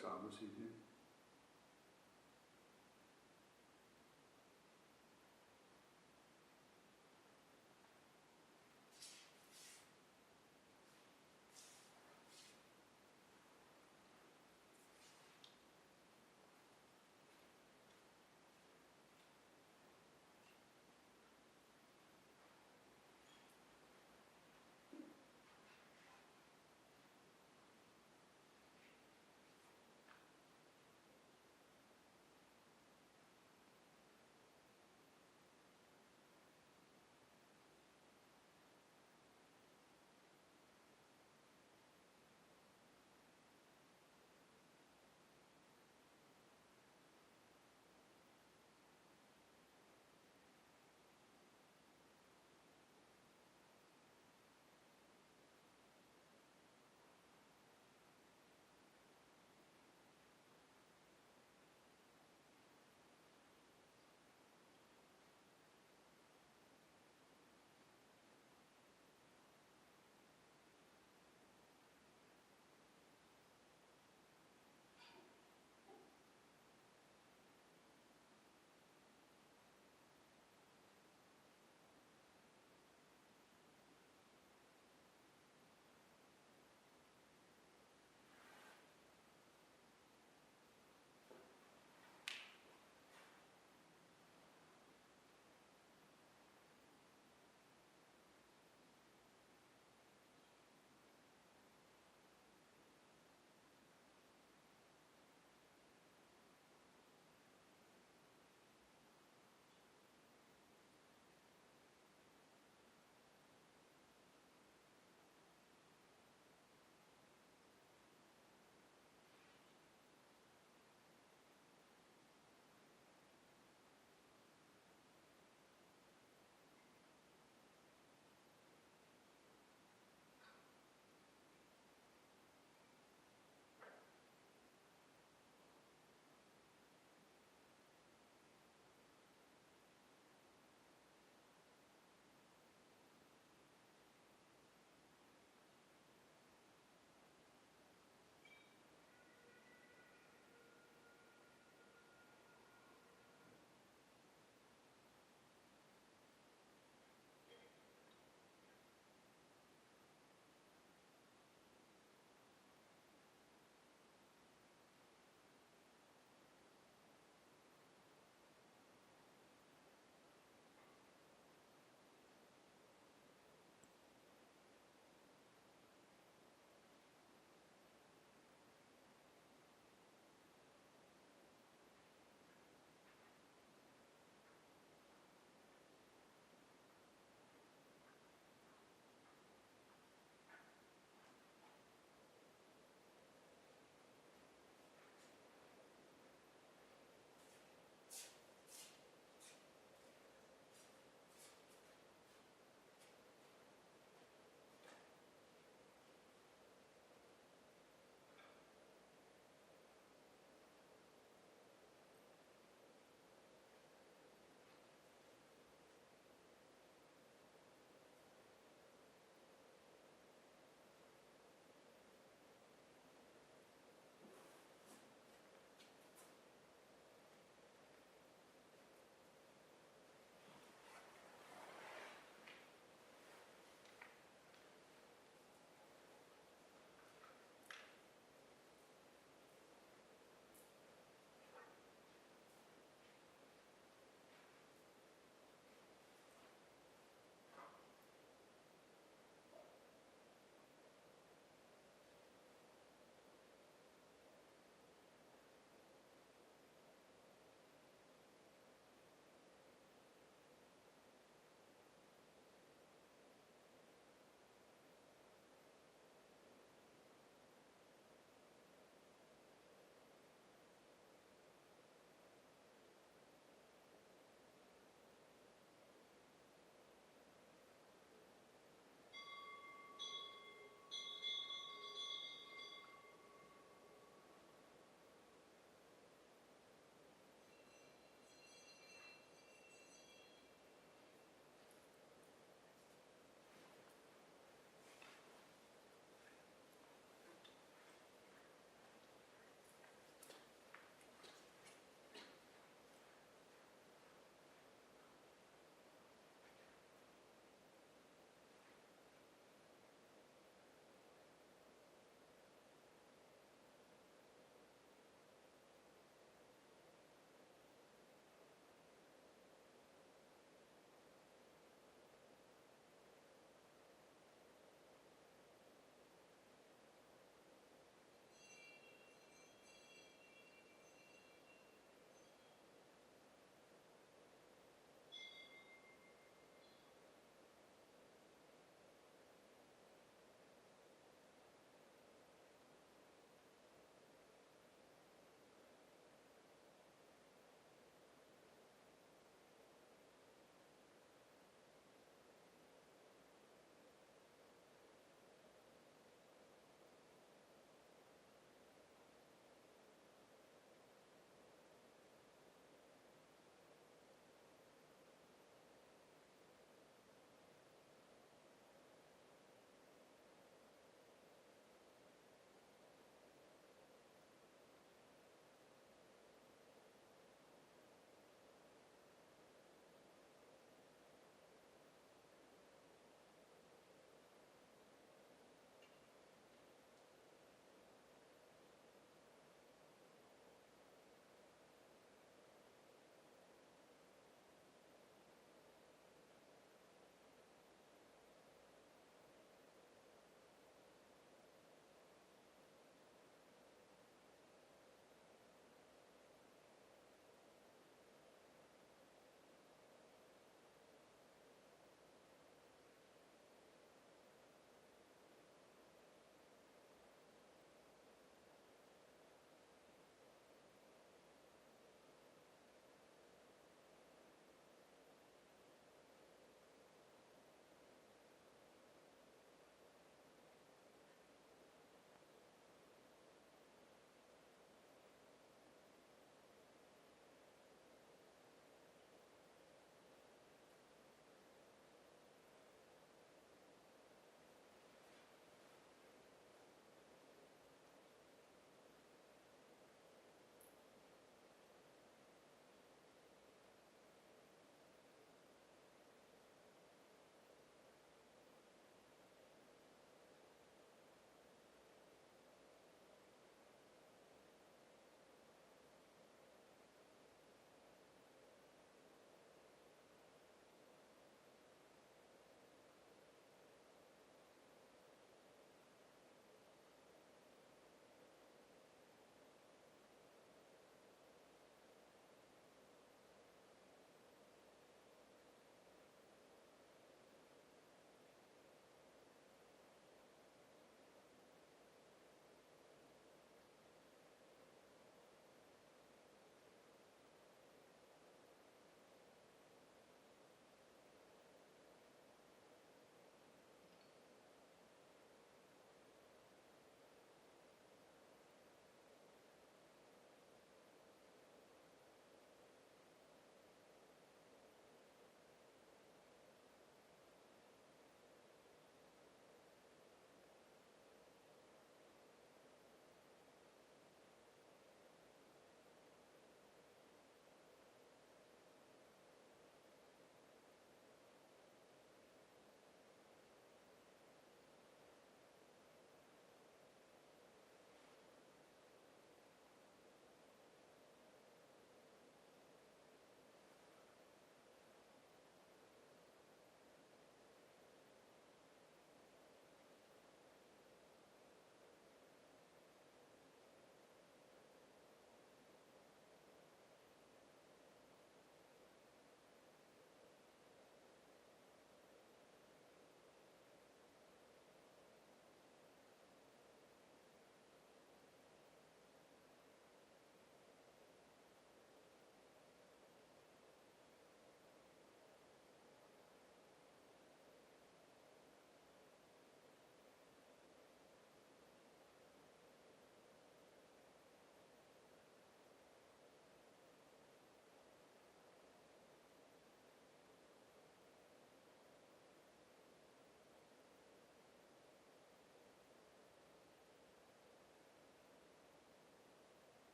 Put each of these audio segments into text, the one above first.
samen ziet nu.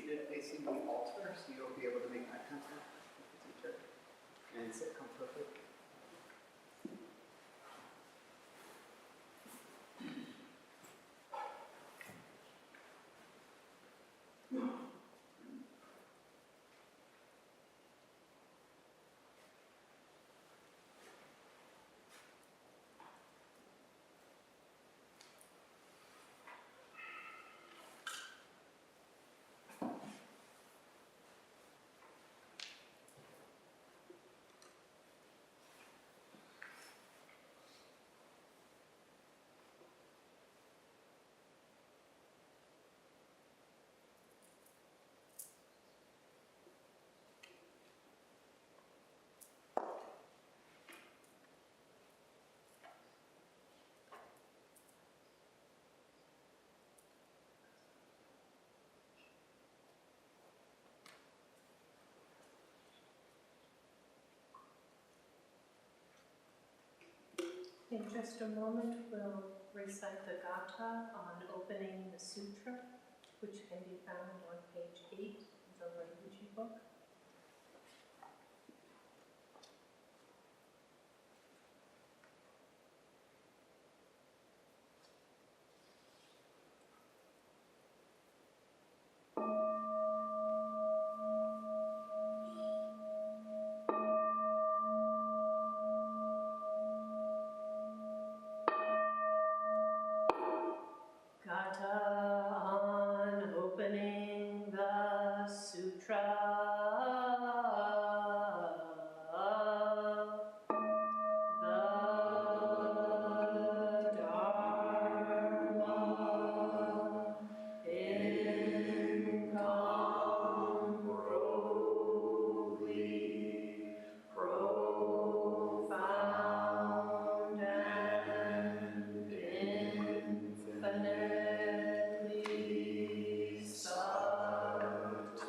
seated facing the altar, so you'll be able to make eye contact with the teacher and sit comfortably. In just a moment, we'll recite the Gatha on opening the sutra, which can be found on page 8 of the Renbuchi book. Gatha on opening the sutra. The Dharma incomparably profound and infinitely subtle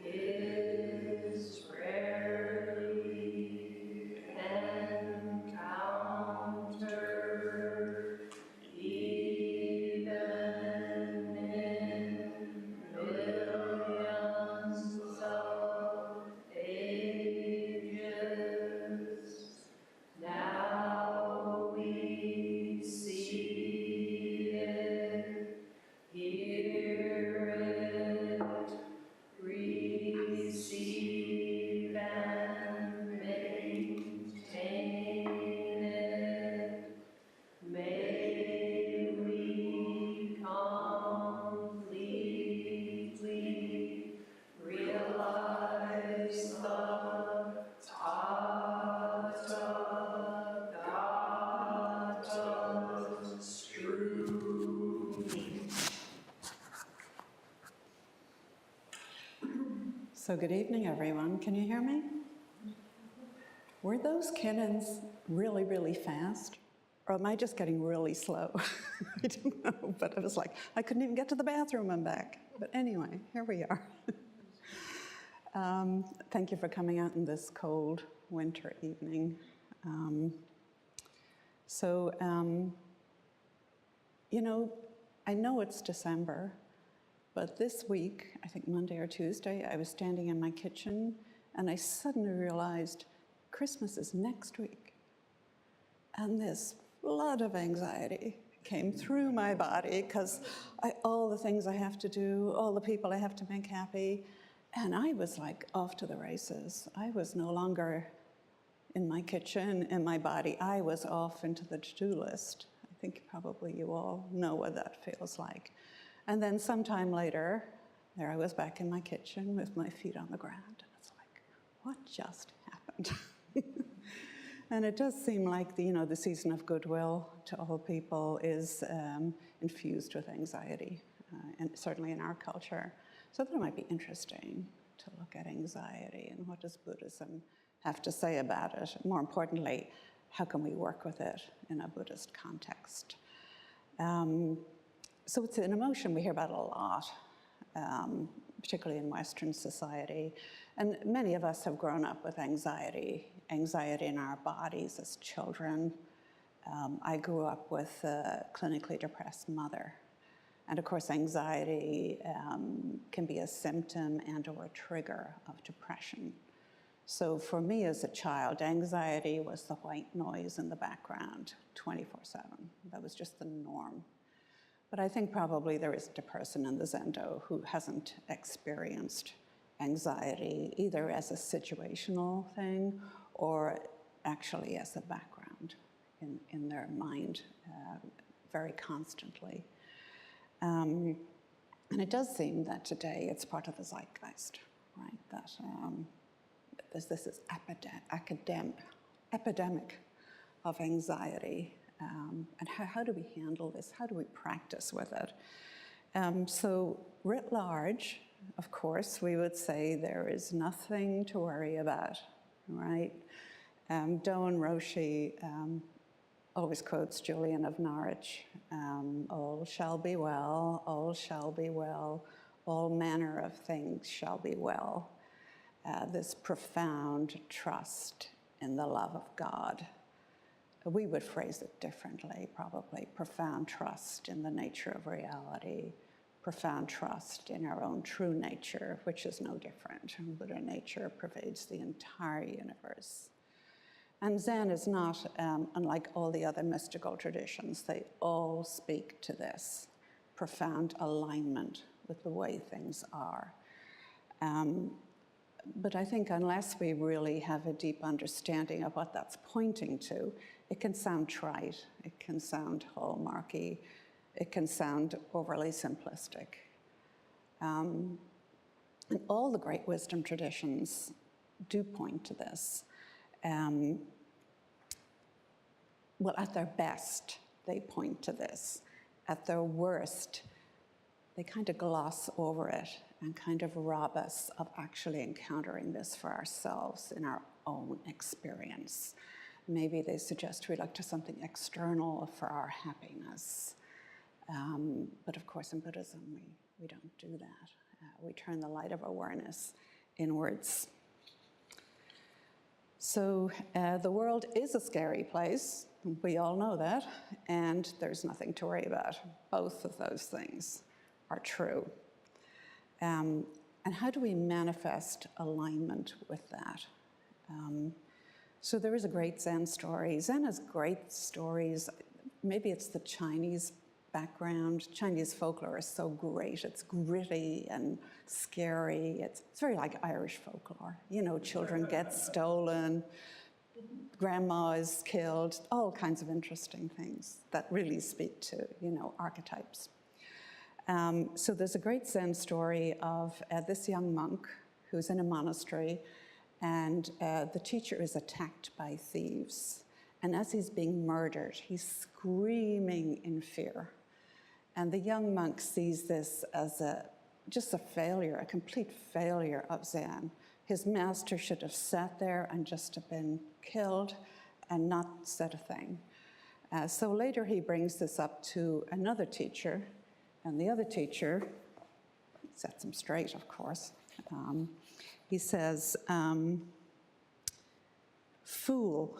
is rarely encountered even in millions of ages. Now we see it, hear it, receive and maintain it. May we completely realize the Tathagata's truth. So good evening, everyone. Can you hear me? Were those cannons really, really fast? Or am I just getting really slow? I don't know, but I was like, I couldn't even get to the bathroom and back. But anyway, here we are. Thank you for coming out in this cold winter evening. You know, I know it's December, but this week, I think Monday or Tuesday, I was standing in my kitchen and I suddenly realized Christmas is next week. And this flood of anxiety came through my body because all the things I have to do, all the people I have to make happy, and I was like off to the races. I was no longer in my kitchen, in my body. I was off into the to-do list. I think probably you all know what that feels like. And then sometime later, there I was back in my kitchen with my feet on the ground. And it's like, what just happened? And it does seem like the season of goodwill to all people is infused with anxiety, and certainly in our culture. So that might be interesting to look at anxiety and what does Buddhism have to say about it. More importantly, how can we work with it in a Buddhist context? So it's an emotion we hear about a lot, particularly in Western society. And many of us have grown up with anxiety in our bodies as children. I grew up with a clinically depressed mother. And of course, anxiety can be a symptom and or a trigger of depression. So for me as a child, anxiety was the white noise in the background 24/7. That was just the norm. But I think probably there isn't a person in the Zendo who hasn't experienced anxiety either as a situational thing or actually as a background in their mind very constantly. And it does seem that today it's part of the zeitgeist, right? That this is epidemic of anxiety. And how do we handle this? How do we practice with it? So writ large, of course, we would say there is nothing to worry about, right? Doan Roshi always quotes Julian of Norwich, all shall be well, all shall be well, all manner of things shall be well. This profound trust in the love of God. We would phrase it differently, probably. Profound trust in the nature of reality, profound trust in our own true nature, which is no different. Buddha nature pervades the entire universe. And Zen is not unlike all the other mystical traditions. They all speak to this profound alignment with the way things are. But I think unless we really have a deep understanding of what that's pointing to, it can sound trite, it can sound hallmarky, it can sound overly simplistic. And all the great wisdom traditions do point to this. Well, at their best, they point to this. At their worst, they kind of gloss over it and kind of rob us of actually encountering this for ourselves in our own experience. Maybe they suggest we look to something external for our happiness. But of course, in Buddhism, we don't do that. We turn the light of awareness inwards. So the world is a scary place. We all know that. And there's nothing to worry about. Both of those things are true. And how do we manifest alignment with that? So there is a great Zen story. Zen has great stories. Maybe it's the Chinese background. Chinese folklore is so great. It's gritty and scary. It's very like Irish folklore. You know, children get stolen, grandma is killed, all kinds of interesting things that really speak to, you know, archetypes. So there's a great Zen story of this young monk who's in a monastery, and the teacher is attacked by thieves. And as he's being murdered, he's screaming in fear. And the young monk sees this as just a failure, a complete failure of Zen. His master should have sat there and just have been killed and not said a thing. So later he brings this up to another teacher, and the other teacher sets him straight, of course. He says, "Fool,"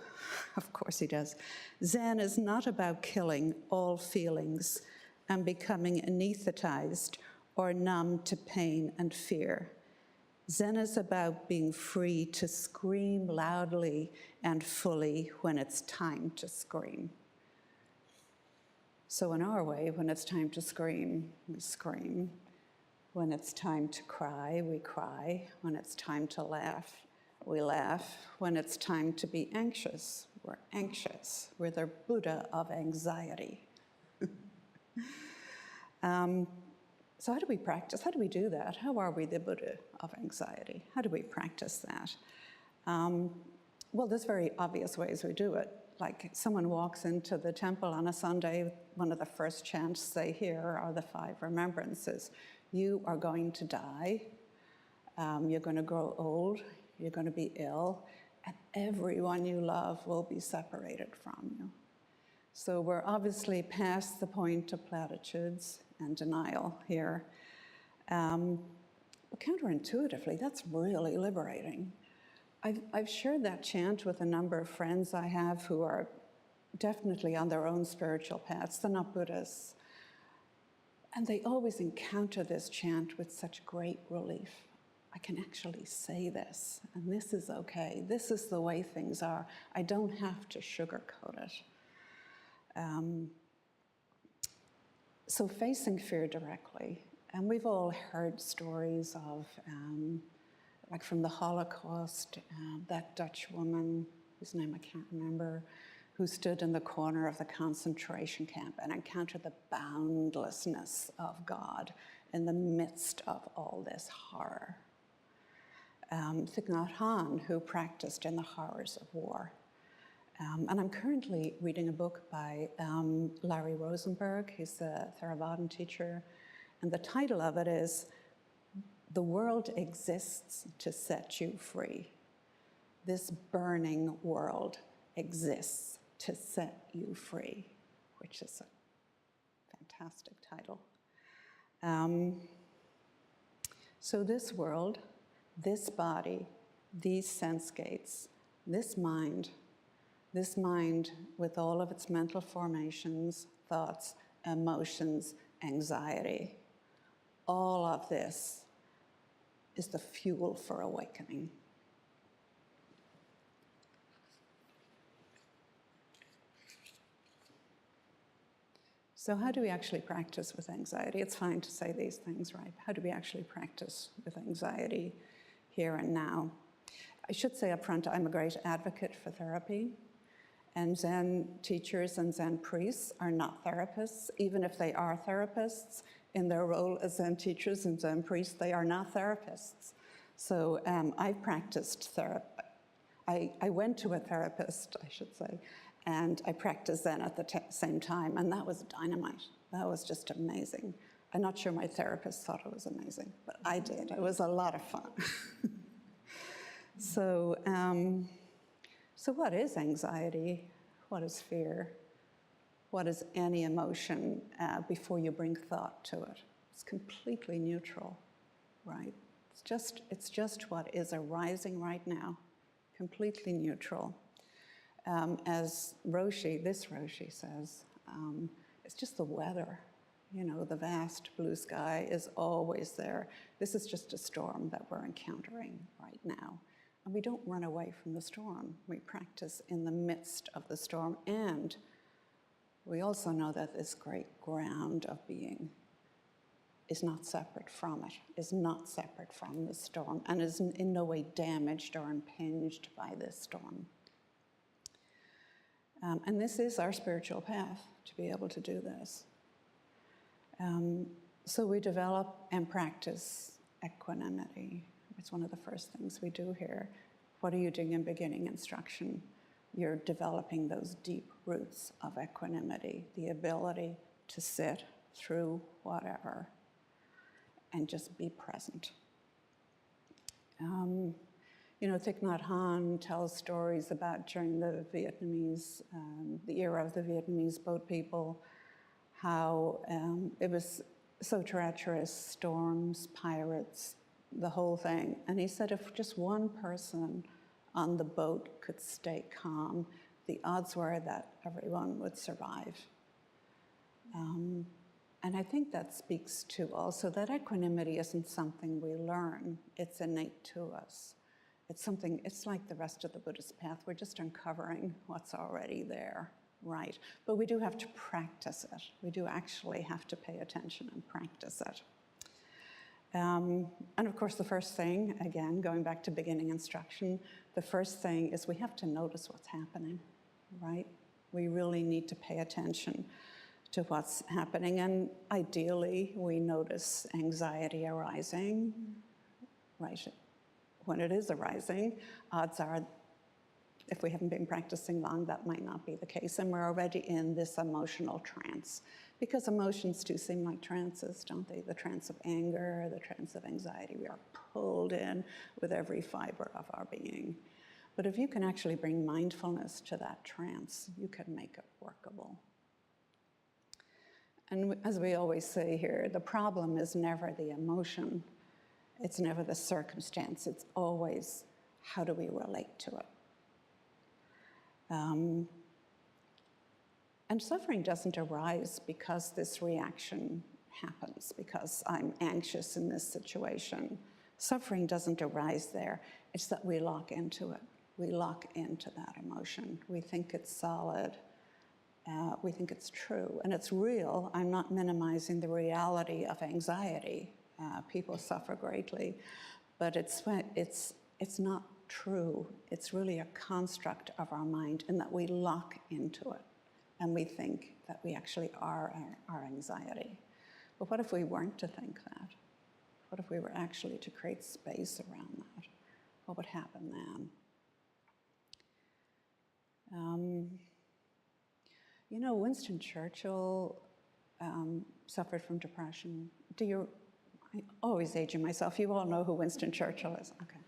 of course he does, "Zen is not about killing all feelings and becoming anesthetized or numb to pain and fear. Zen is about being free to scream loudly and fully when it's time to scream." So in our way, when it's time to scream, we scream. When it's time to cry, we cry. When it's time to laugh, we laugh. When it's time to be anxious, we're anxious. We're the Buddha of anxiety. So how do we practice? How do we do that? How are we the Buddha of anxiety? How do we practice that? Well, there's very obvious ways we do it. Like someone walks into the temple on a Sunday, one of the first chants they hear are the 5 remembrances. You are going to die, you're going to grow old, you're going to be ill, and everyone you love will be separated from you. So we're obviously past the point of platitudes and denial here. But counterintuitively, that's really liberating. I've shared that chant with a number of friends I have who are definitely on their own spiritual paths. They're not Buddhists. And they always encounter this chant with such great relief. I can actually say this, and this is okay. This is the way things are. I don't have to sugarcoat it. So facing fear directly, and we've all heard stories of, like from the Holocaust, that Dutch woman, whose name I can't remember, who stood in the corner of the concentration camp and encountered the boundlessness of God in the midst of all this horror. Thich Nhat Hanh, who practiced in the horrors of war. And I'm currently reading a book by Larry Rosenberg. He's a Theravadan teacher. And the title of it is, "The World Exists to Set You Free." This burning world exists to set you free, which is a fantastic title. So this world, this body, these sense gates, this mind with all of its mental formations, thoughts, emotions, anxiety, all of this is the fuel for awakening. So how do we actually practice with anxiety? It's fine to say these things, right? How do we actually practice with anxiety here and now? I should say up front, I'm a great advocate for therapy. And Zen teachers and Zen priests are not therapists. Even if they are therapists, in their role as Zen teachers and Zen priests, they are not therapists. So I've practiced therapy. I went to a therapist, I should say, and I practiced Zen at the same time, and that was dynamite. That was just amazing. I'm not sure my therapist thought it was amazing, but I did. It was a lot of fun. So what is anxiety? What is fear? What is any emotion before you bring thought to it? It's completely neutral, right? It's just what is arising right now, completely neutral. As this Roshi says, it's just the weather. You know, the vast blue sky is always there. This is just a storm that we're encountering right now. And we don't run away from the storm. We practice in the midst of the storm. And we also know that this great ground of being is not separate from it, is not separate from the storm, and is in no way damaged or impinged by this storm. And this is our spiritual path, to be able to do this. So we develop and practice equanimity. It's one of the first things we do here. What are you doing in beginning instruction? You're developing those deep roots of equanimity, the ability to sit through whatever and just be present. You know, Thich Nhat Hanh tells stories about during the era of the Vietnamese boat people, how it was so treacherous, storms, pirates, the whole thing. And he said if just one person on the boat could stay calm, the odds were that everyone would survive. And I think that speaks to also that equanimity isn't something we learn, it's innate to us. It's like the rest of the Buddhist path, we're just uncovering what's already there, right? But we do have to practice it. We do actually have to pay attention and practice it. And of course, the first thing, again, going back to beginning instruction, the first thing is we have to notice what's happening, right? We really need to pay attention to what's happening. And ideally, we notice anxiety arising, right? When it is arising, odds are, if we haven't been practicing long, that might not be the case. And we're already in this emotional trance. Because emotions do seem like trances, don't they? The trance of anger, the trance of anxiety. We are pulled in with every fiber of our being. But if you can actually bring mindfulness to that trance, you can make it workable. And as we always say here, the problem is never the emotion. It's never the circumstance. It's always how do we relate to it. And suffering doesn't arise because this reaction happens because I'm anxious in this situation. Suffering doesn't arise there. It's that we lock into it. We lock into that emotion. We think it's solid. We think it's true. And it's real. I'm not minimizing the reality of anxiety. People suffer greatly. But it's not true. It's really a construct of our mind in that we lock into it. And we think that we actually are our anxiety. But what if we weren't to think that? What if we were actually to create space around that? What would happen then? Winston Churchill suffered from depression. I'm always aging myself. You all know who Winston Churchill is. Okay.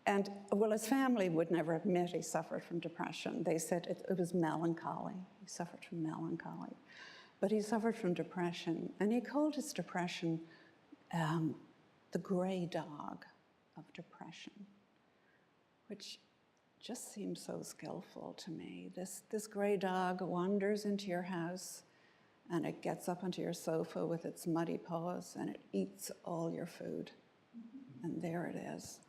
And his family would never admit he suffered from depression. They said it was melancholy. He suffered from melancholy. But he suffered from depression, and he called his depression the gray dog of depression, which just seems so skillful to me. This gray dog wanders into your house, and it gets up onto your sofa with its muddy paws, and it eats all your food. And there it is,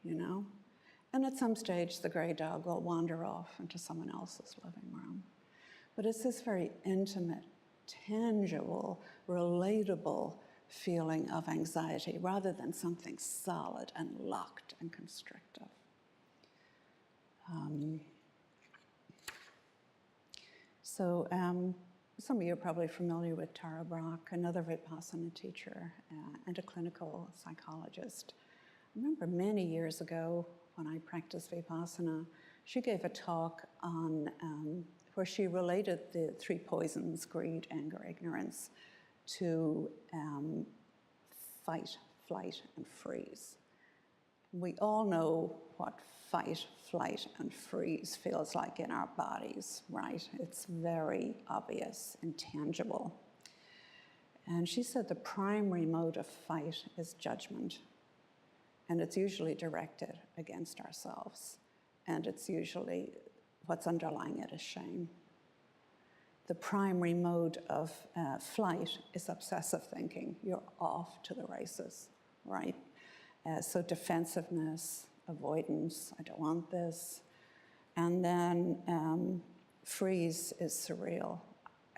And at some stage, the gray dog will wander off into someone else's living room. But it's this very intimate, tangible, relatable feeling of anxiety rather than something solid and locked and constrictive. Some of you are probably familiar with Tara Brach, another Vipassana teacher and a clinical psychologist. I remember many years ago when I practiced Vipassana, she gave a talk on where she related the three poisons, greed, anger, ignorance, to fight, flight, and freeze. We all know what fight, flight, and freeze feels like in our bodies, right? It's very obvious and tangible. And she said the primary mode of fight is judgment. And it's usually directed against ourselves. And it's usually what's underlying it is shame. The primary mode of flight is obsessive thinking. You're off to the races, right? So defensiveness, avoidance, I don't want this. And then freeze is surreal.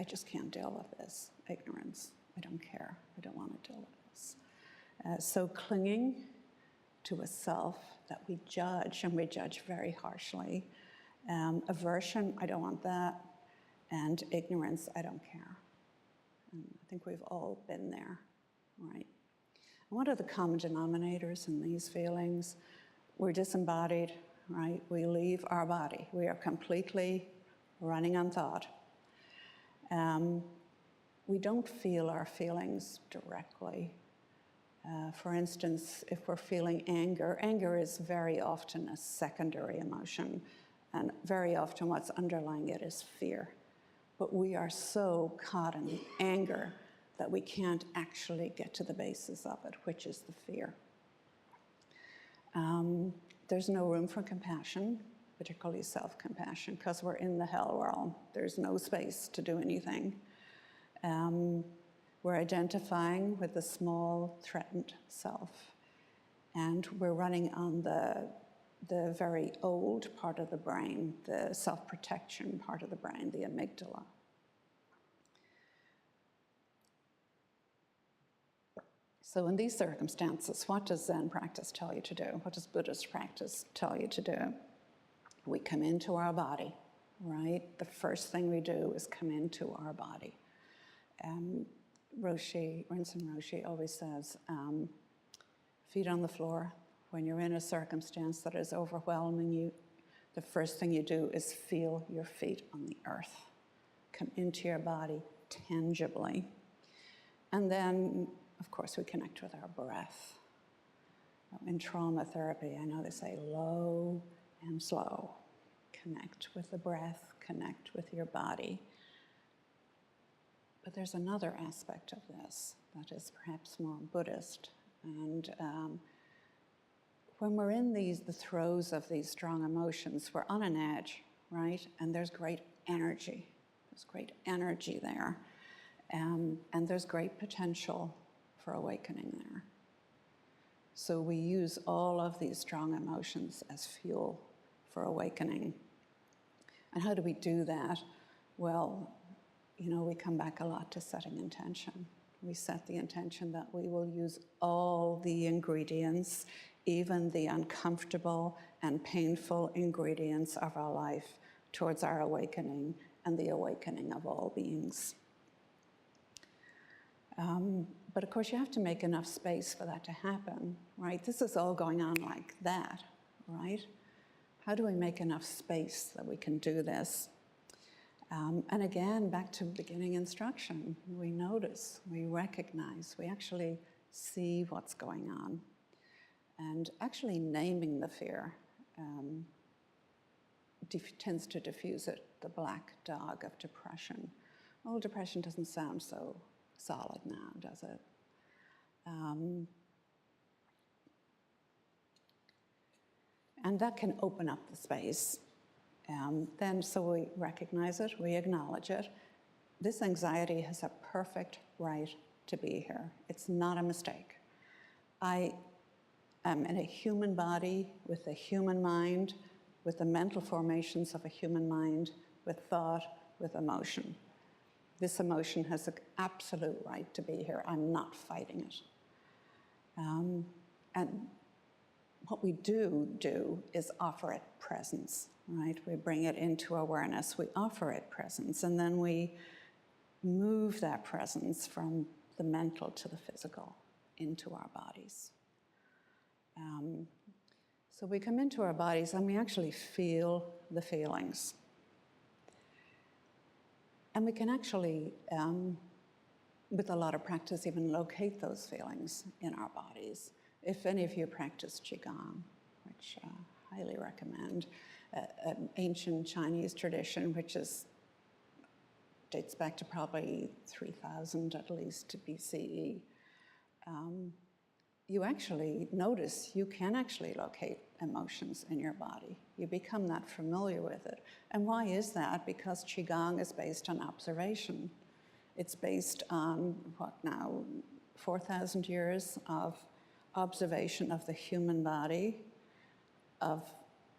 I just can't deal with this. Ignorance, I don't care. I don't want to deal with this. So clinging to a self that we judge, and we judge very harshly. Aversion, I don't want that. And ignorance, I don't care. And I think we've all been there, right? And what are the common denominators in these feelings? We're disembodied, right? We leave our body. We are completely running on thought. We don't feel our feelings directly. For instance, if we're feeling anger, anger is very often a secondary emotion, and very often what's underlying it is fear. But we are so caught in the anger that we can't actually get to the basis of it, which is the fear. There's no room for compassion, particularly self-compassion, because we're in the hell realm. There's no space to do anything. We're identifying with the small, threatened self. And we're running on the very old part of the brain, the self-protection part of the brain, the amygdala. So in these circumstances, what does Zen practice tell you to do? What does Buddhist practice tell you to do? We come into our body, right? The first thing we do is come into our body. Rinzin Roshi always says, feet on the floor. When you're in a circumstance that is overwhelming you, the first thing you do is feel your feet on the earth. Come into your body tangibly. And then, of course, we connect with our breath. In trauma therapy, I know they say low and slow. Connect with the breath, connect with your body. But there's another aspect of this that is perhaps more Buddhist. And when we're in the throes of these strong emotions, we're on an edge, right? And there's great energy. There's great energy there. And there's great potential for awakening there. So we use all of these strong emotions as fuel for awakening. And how do we do that? Well, we come back a lot to setting intention. We set the intention that we will use all the ingredients, even the uncomfortable and painful ingredients of our life, towards our awakening and the awakening of all beings. But of course, you have to make enough space for that to happen, right? This is all going on like that, right? How do we make enough space that we can do this? And again, back to beginning instruction, we notice, we recognize, we actually see what's going on. And actually naming the fear tends to diffuse it, the black dog of depression. Well, depression doesn't sound so solid now, does it? And that can open up the space. Then, so we recognize it, we acknowledge it. This anxiety has a perfect right to be here. It's not a mistake. I am in a human body with a human mind, with the mental formations of a human mind, with thought, with emotion. This emotion has an absolute right to be here. I'm not fighting it. And what we do is offer it presence, right? We bring it into awareness, we offer it presence, and then we move that presence from the mental to the physical into our bodies. So we come into our bodies and we actually feel the feelings. And we can actually, with a lot of practice, even locate those feelings in our bodies. If any of you practice Qigong, which I highly recommend, an ancient Chinese tradition, which dates back to probably 3000 at least BCE, you actually notice you can actually locate emotions in your body. You become that familiar with it. And why is that? Because Qigong is based on observation. It's based on, 4,000 years of observation of the human body, of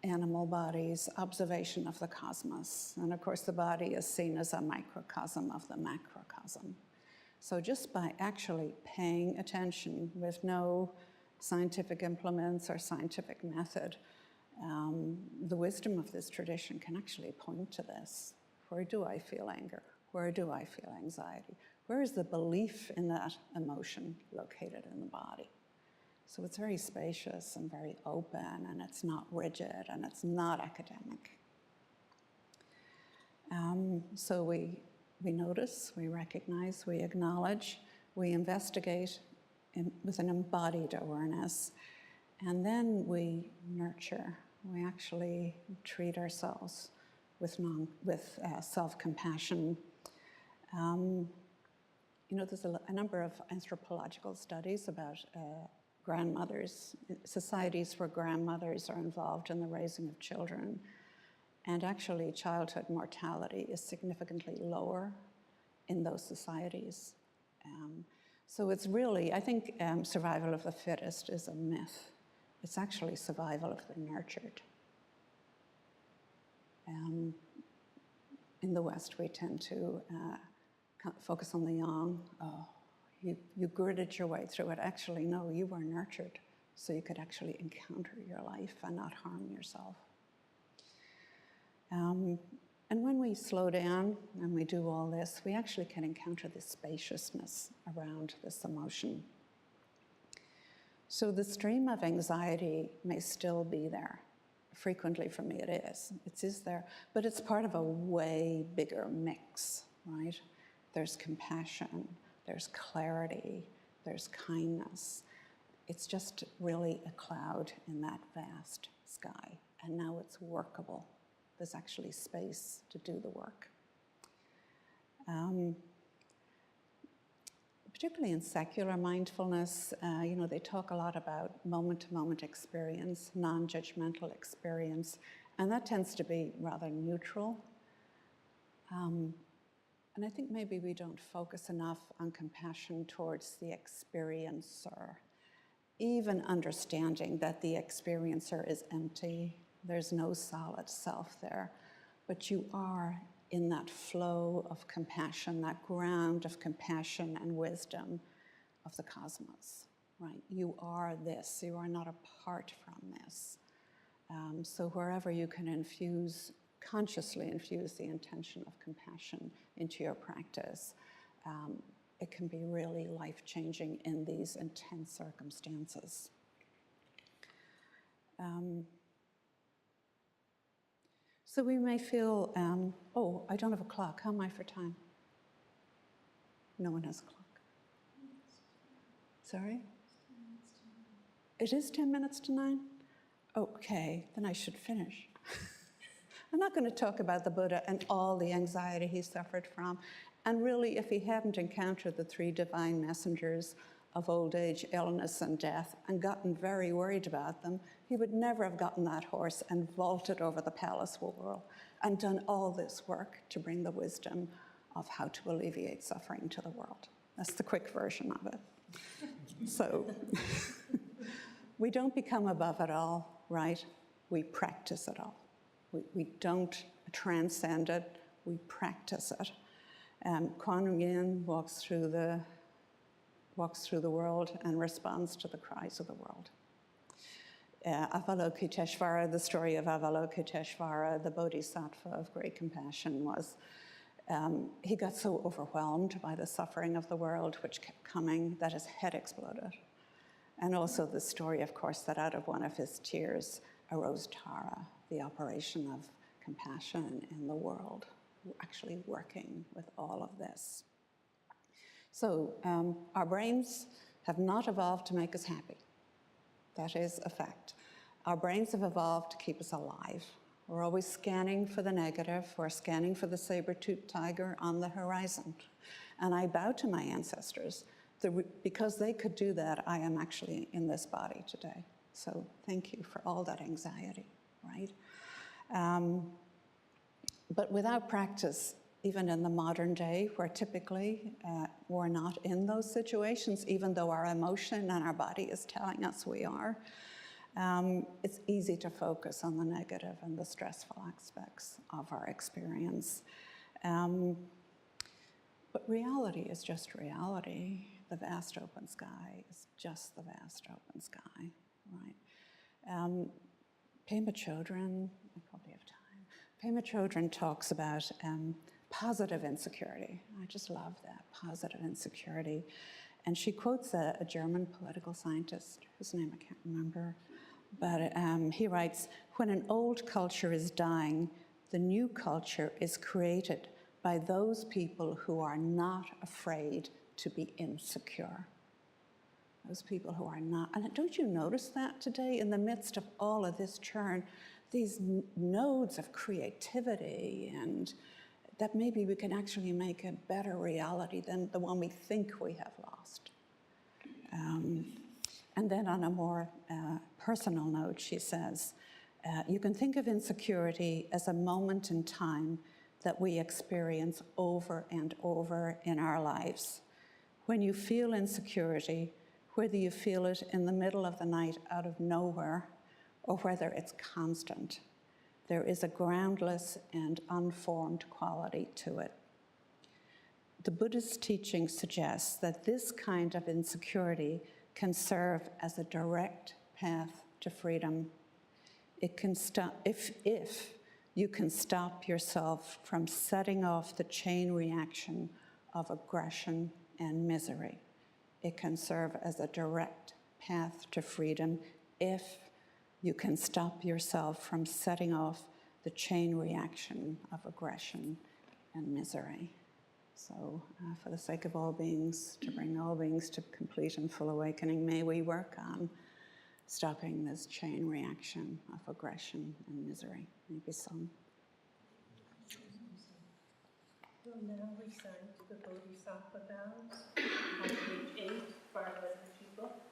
animal bodies, observation of the cosmos. And of course, the body is seen as a microcosm of the macrocosm. So just by actually paying attention with no scientific implements or scientific method, the wisdom of this tradition can actually point to this. Where do I feel anger? Where do I feel anxiety? Where is the belief in that emotion located in the body? So it's very spacious and very open, and it's not rigid, and it's not academic. So we notice, we recognize, we acknowledge, we investigate with an embodied awareness, and then we nurture. We actually treat ourselves with self-compassion. There's a number of anthropological studies about grandmothers, societies where grandmothers are involved in the raising of children. And actually, childhood mortality is significantly lower in those societies. So it's really, I think survival of the fittest is a myth. It's actually survival of the nurtured. In the West, we tend to focus on the yang. Oh, you gritted your way through it. Actually, no, you were nurtured, so you could actually encounter your life and not harm yourself. And when we slow down and we do all this, we actually can encounter this spaciousness around this emotion. So the stream of anxiety may still be there. Frequently for me it is there, but it's part of a way bigger mix, right? There's compassion, there's clarity, there's kindness. It's just really a cloud in that vast sky, and now it's workable. There's actually space to do the work. Particularly in secular mindfulness, they talk a lot about moment-to-moment experience, non-judgmental experience, and that tends to be rather neutral. And I think maybe we don't focus enough on compassion towards the experiencer, even understanding that the experiencer is empty. There's no solid self there, but you are in that flow of compassion, that ground of compassion and wisdom of the cosmos, right? You are this, you are not apart from this. So wherever you can consciously infuse the intention of compassion into your practice, it can be really life-changing in these intense circumstances. So we may feel, oh, I don't have a clock. How am I for time? No one has a clock. Sorry? It is 10 minutes to 9? Okay, then I should finish. I'm not going to talk about the Buddha and all the anxiety he suffered from. And really, if he hadn't encountered the 3 divine messengers of old age, illness, and death, and gotten very worried about them, he would never have gotten that horse and vaulted over the palace wall and done all this work to bring the wisdom of how to alleviate suffering to the world. That's the quick version of it. So we don't become above it all, right? We practice it all. We don't transcend it, we practice it. Kuan Yin walks through the world and responds to the cries of the world. Avalokiteshvara, the story of Avalokiteshvara, the bodhisattva of great compassion, was he got so overwhelmed by the suffering of the world, which kept coming, that his head exploded. And also the story, of course, that out of one of his tears arose Tara, the operation of compassion in the world, actually working with all of this. So our brains have not evolved to make us happy. That is a fact. Our brains have evolved to keep us alive. We're always scanning for the negative. We're scanning for the saber-toothed tiger on the horizon. And I bow to my ancestors. Because they could do that, I am actually in this body today. So thank you for all that anxiety, right? But without practice, even in the modern day, where typically we're not in those situations, even though our emotion and our body is telling us we are, it's easy to focus on the negative and the stressful aspects of our experience. But reality is just reality. The vast open sky is just the vast open sky, right? Pema Chodron, I probably have time. Pema Chodron talks about positive insecurity. I just love that, positive insecurity. And she quotes a German political scientist, whose name I can't remember, but he writes, when an old culture is dying, the new culture is created by those people who are not afraid to be insecure. Those people who are not, and don't you notice that today in the midst of all of this churn, these nodes of creativity, and that maybe we can actually make a better reality than the one we think we have lost. And then on a more personal note, she says, you can think of insecurity as a moment in time that we experience over and over in our lives. When you feel insecurity, whether you feel it in the middle of the night out of nowhere, or whether it's constant, there is a groundless and unformed quality to it. The Buddhist teaching suggests that this kind of insecurity can serve as a direct path to freedom. It can stop, if you can stop yourself from setting off the chain reaction of aggression and misery. It can serve as a direct path to freedom if you can stop yourself from setting off the chain reaction of aggression and misery. So for the sake of all beings, to bring all beings to complete and full awakening, may we work on stopping this chain reaction of aggression and misery. Maybe some. We'll now recite the Bodhisattva vows on page 8 of our liturgy book.